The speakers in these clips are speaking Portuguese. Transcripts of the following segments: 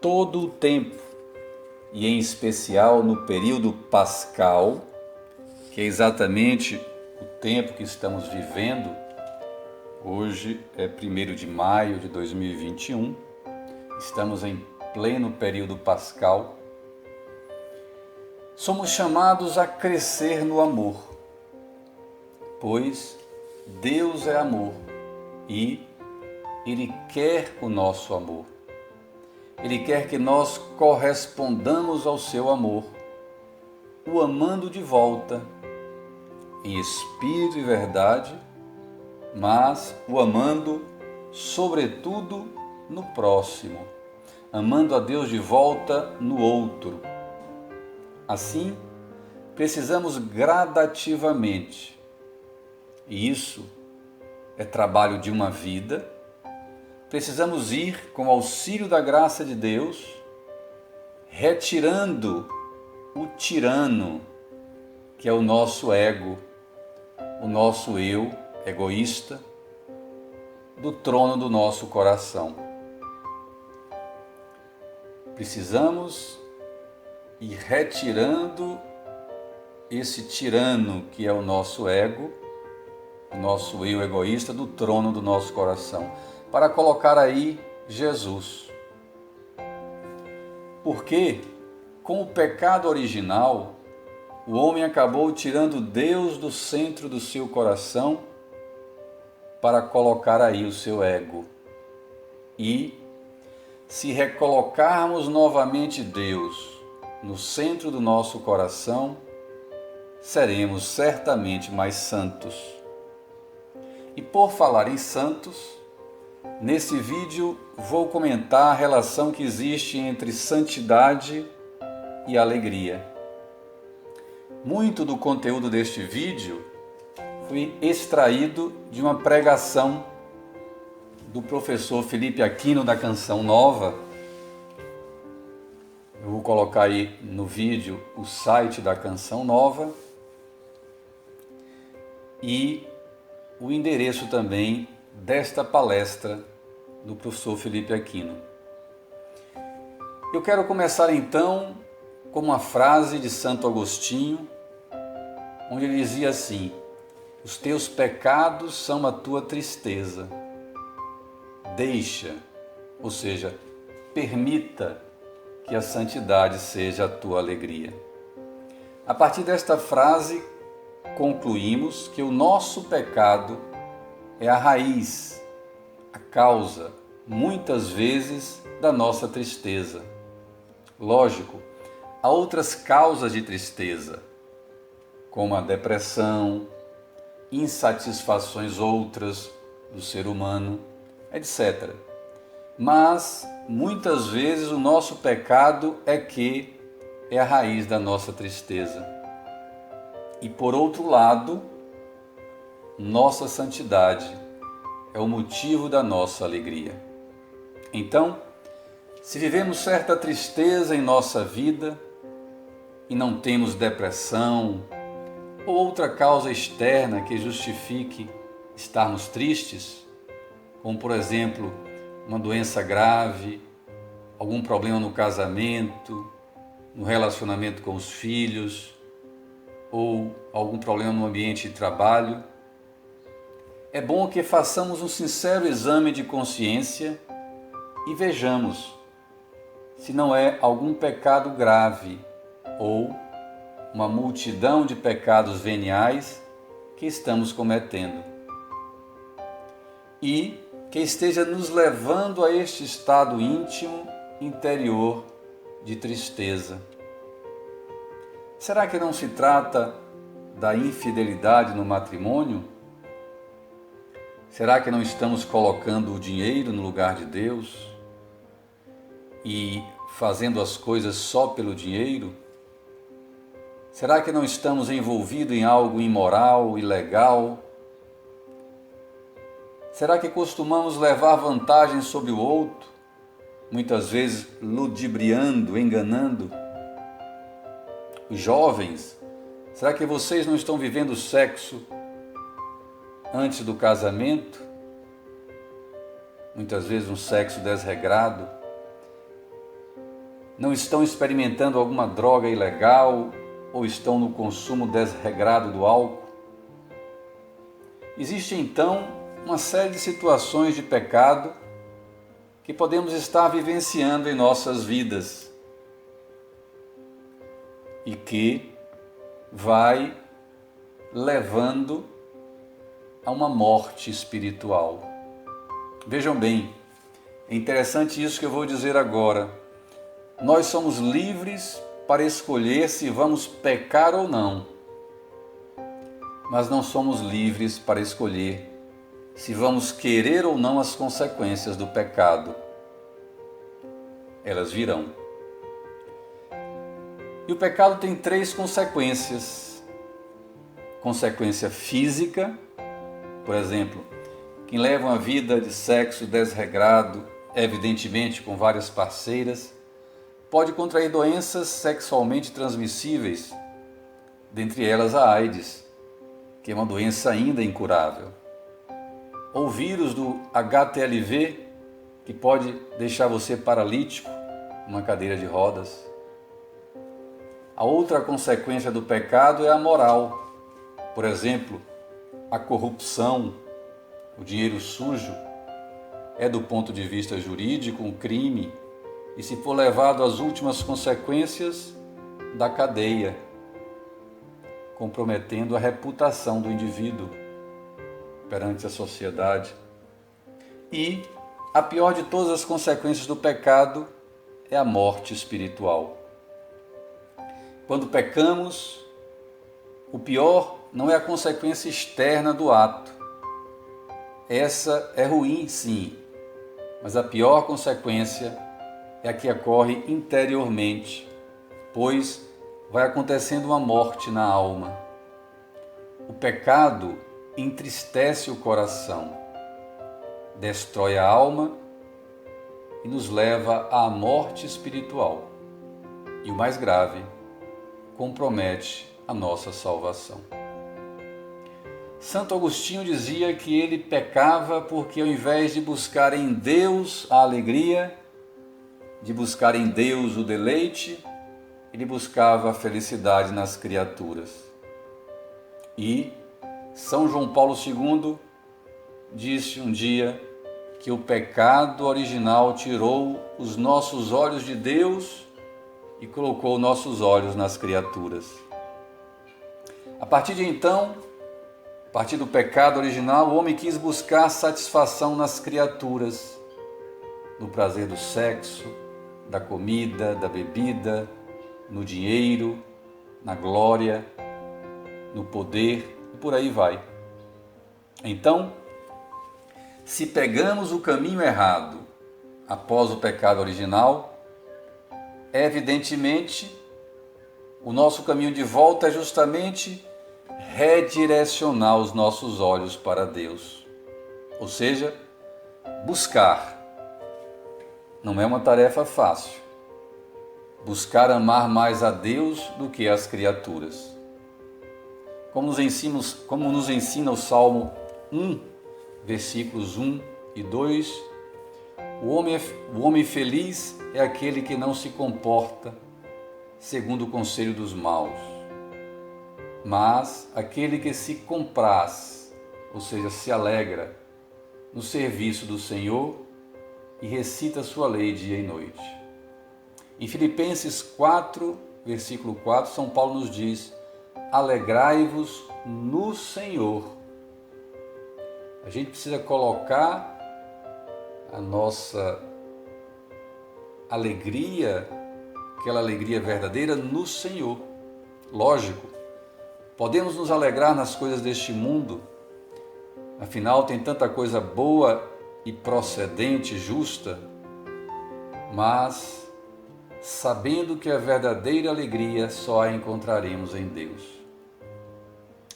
todo o tempo, e em especial no período pascal, que é exatamente o tempo que estamos vivendo. Hoje é 1º de maio de 2021, estamos em pleno período pascal. Somos chamados a crescer no amor, pois Deus é amor e Ele quer o nosso amor. Ele quer que nós correspondamos ao seu amor, o amando de volta, em espírito e verdade, mas o amando, sobretudo, no próximo, amando a Deus de volta no outro. Assim, precisamos gradativamente, e isso é trabalho de uma vida, precisamos ir com o auxílio da graça de Deus, retirando o tirano, que é o nosso ego, o nosso eu egoísta, do trono do nosso coração. Precisamos ir retirando esse tirano que é o nosso ego, o nosso eu egoísta, do trono do nosso coração, para colocar aí Jesus. Porque, com o pecado original, o homem acabou tirando Deus do centro do seu coração para colocar aí o seu ego. E, se recolocarmos novamente Deus no centro do nosso coração, seremos certamente mais santos. E por falar em santos, nesse vídeo vou comentar a relação que existe entre santidade e alegria. Muito do conteúdo deste vídeo foi extraído de uma pregação do professor Felipe Aquino da Canção Nova. Eu vou colocar aí no vídeo o site da Canção Nova e o endereço também desta palestra do professor Felipe Aquino. Eu quero começar então com uma frase de Santo Agostinho, onde ele dizia assim: os teus pecados são a tua tristeza. Deixa, ou seja, permita que a santidade seja a tua alegria. A partir desta frase, concluímos que o nosso pecado é a raiz, a causa, muitas vezes, da nossa tristeza. Lógico, há outras causas de tristeza, como a depressão, insatisfações outras do ser humano, etc. Mas, muitas vezes, o nosso pecado é a raiz da nossa tristeza. E, por outro lado, nossa santidade é o motivo da nossa alegria. Então, se vivemos certa tristeza em nossa vida e não temos depressão ou outra causa externa que justifique estarmos tristes, como por exemplo uma doença grave, algum problema no casamento, no relacionamento com os filhos ou algum problema no ambiente de trabalho, é bom que façamos um sincero exame de consciência e vejamos se não é algum pecado grave ou uma multidão de pecados veniais que estamos cometendo e que esteja nos levando a este estado íntimo, interior de tristeza. Será que não se trata da infidelidade no matrimônio? Será que não estamos colocando o dinheiro no lugar de Deus e fazendo as coisas só pelo dinheiro? Será que não estamos envolvidos em algo imoral, ilegal? Será que costumamos levar vantagem sobre o outro, muitas vezes ludibriando, enganando? Os jovens, será que vocês não estão vivendo sexo antes do casamento? Muitas vezes um sexo desregrado. não estão experimentando alguma droga ilegal ou estão no consumo desregrado do álcool. Existe então uma série de situações de pecado que podemos estar vivenciando em nossas vidas e que vai levando a uma morte espiritual. Vejam bem, é interessante isso que eu vou dizer agora. Nós somos livres para escolher se vamos pecar ou não, mas não somos livres para escolher se vamos querer ou não as consequências do pecado. Elas virão. E o pecado tem 3 consequências. Consequência física, por exemplo, quem leva uma vida de sexo desregrado, evidentemente com várias parceiras, pode contrair doenças sexualmente transmissíveis, dentre elas a AIDS, que é uma doença ainda incurável. Ou vírus do HTLV, que pode deixar você paralítico numa cadeira de rodas. A outra consequência do pecado é a moral. Por exemplo, a corrupção, o dinheiro sujo, é do ponto de vista jurídico um crime e, se for levado às últimas consequências, da cadeia, comprometendo a reputação do indivíduo perante a sociedade. E a pior de todas as consequências do pecado é a morte espiritual. Quando pecamos, o pior não é a consequência externa do ato. Essa é ruim, sim, mas a pior consequência é a que ocorre interiormente, pois vai acontecendo uma morte na alma. O pecado entristece o coração, destrói a alma e nos leva à morte espiritual. E o mais grave, compromete a nossa salvação. Santo Agostinho dizia que ele pecava porque, ao invés de buscar em Deus a alegria, de buscar em Deus o deleite, ele buscava a felicidade nas criaturas. E São João Paulo II disse um dia que o pecado original tirou os nossos olhos de Deus e colocou nossos olhos nas criaturas. A partir de então, a partir do pecado original, o homem quis buscar satisfação nas criaturas, no prazer do sexo, da comida, da bebida, no dinheiro, na glória, no poder e por aí vai. Então, se pegamos o caminho errado após o pecado original, evidentemente, o nosso caminho de volta é justamente redirecionar os nossos olhos para Deus. Ou seja, buscar. Não é uma tarefa fácil. Buscar amar mais a Deus do que as criaturas. Como nos ensina o Salmo 1, versículos 1 e 2, o homem feliz é aquele que não se comporta segundo o conselho dos maus, mas aquele que se compraz, ou seja, se alegra no serviço do Senhor e recita sua lei dia e noite. Em Filipenses 4, versículo 4, São Paulo nos diz: alegrai-vos no Senhor. A gente precisa colocar a nossa alegria, aquela alegria verdadeira, no Senhor. Lógico, podemos nos alegrar nas coisas deste mundo, afinal tem tanta coisa boa e procedente, justa, mas sabendo que a verdadeira alegria só a encontraremos em Deus.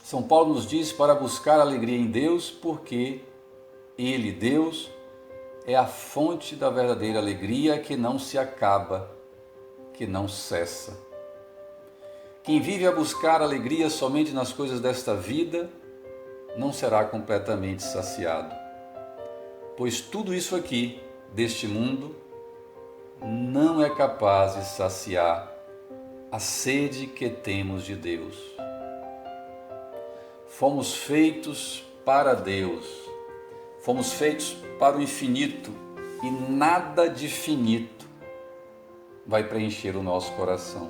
São Paulo nos diz para buscar alegria em Deus, porque Ele, Deus, é a fonte da verdadeira alegria que não se acaba, que não cessa. Quem vive a buscar alegria somente nas coisas desta vida, não será completamente saciado. Pois tudo isso aqui, deste mundo, não é capaz de saciar a sede que temos de Deus. Fomos feitos para Deus, fomos feitos para o infinito e nada de finito vai preencher o nosso coração.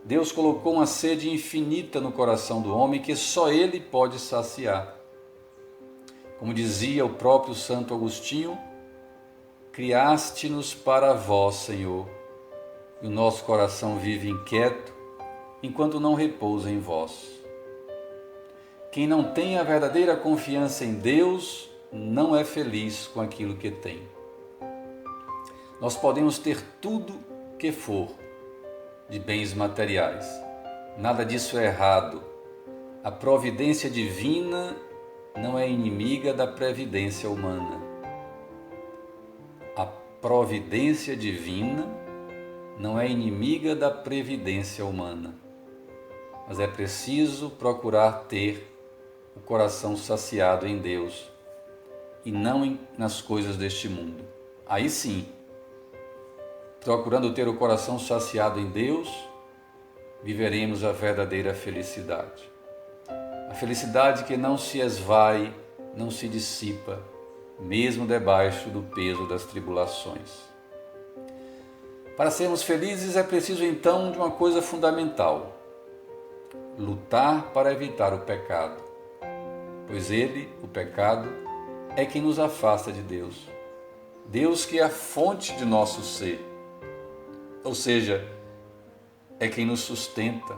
Deus colocou uma sede infinita no coração do homem que só Ele pode saciar. Como dizia o próprio Santo Agostinho, criaste-nos para vós, Senhor, e o nosso coração vive inquieto enquanto não repousa em vós. Quem não tem a verdadeira confiança em Deus não é feliz com aquilo que tem. Nós podemos ter tudo que for de bens materiais. Nada disso é errado. A providência divina não é inimiga da previdência humana. A providência divina não é inimiga da previdência humana. Mas é preciso procurar ter o coração saciado em Deus e não nas coisas deste mundo. Aí sim, procurando ter o coração saciado em Deus, viveremos a verdadeira felicidade. A felicidade que não se esvai, não se dissipa, mesmo debaixo do peso das tribulações. Para sermos felizes é preciso então de uma coisa fundamental: lutar para evitar o pecado, pois ele, o pecado, é quem nos afasta de Deus. Deus que é a fonte de nosso ser, ou seja, é quem nos sustenta,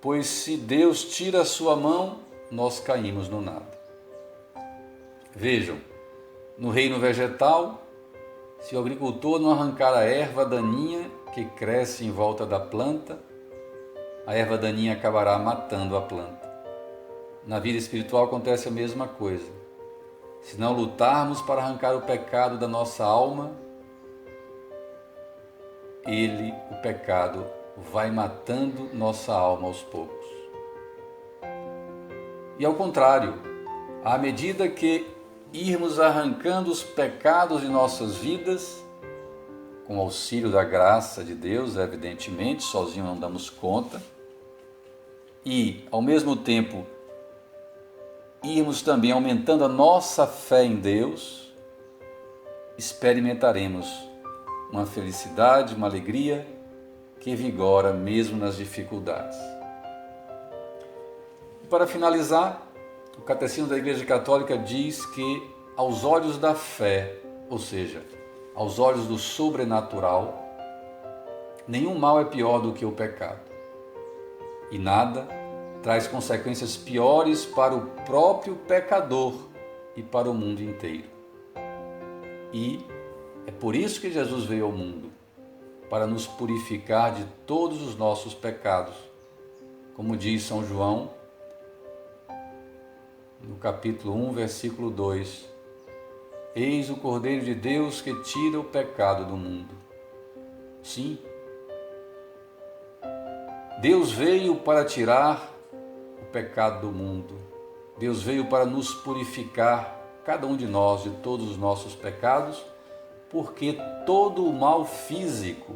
pois se Deus tira a sua mão, nós caímos no nada. Vejam, no reino vegetal, se o agricultor não arrancar a erva daninha que cresce em volta da planta, a erva daninha acabará matando a planta. Na vida espiritual acontece a mesma coisa. Se não lutarmos para arrancar o pecado da nossa alma, o pecado, vai matando nossa alma aos poucos. E ao contrário, à medida que irmos arrancando os pecados de nossas vidas, com o auxílio da graça de Deus, evidentemente, sozinho não damos conta, e ao mesmo tempo irmos também aumentando a nossa fé em Deus, experimentaremos uma felicidade, uma alegria que vigora mesmo nas dificuldades. E para finalizar, o Catecismo da Igreja Católica diz que aos olhos da fé, ou seja, aos olhos do sobrenatural, nenhum mal é pior do que o pecado. E nada traz consequências piores para o próprio pecador e para o mundo inteiro. E é por isso que Jesus veio ao mundo, para nos purificar de todos os nossos pecados. Como diz São João, no capítulo 1, versículo 2, eis o Cordeiro de Deus que tira o pecado do mundo. Sim, Deus veio para tirar o pecado do mundo. Deus veio para nos purificar, cada um de nós, de todos os nossos pecados, porque todo o mal físico,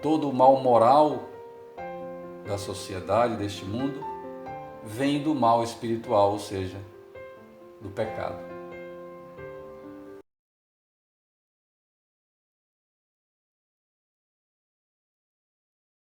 todo o mal moral da sociedade, deste mundo, vem do mal espiritual, ou seja, do pecado.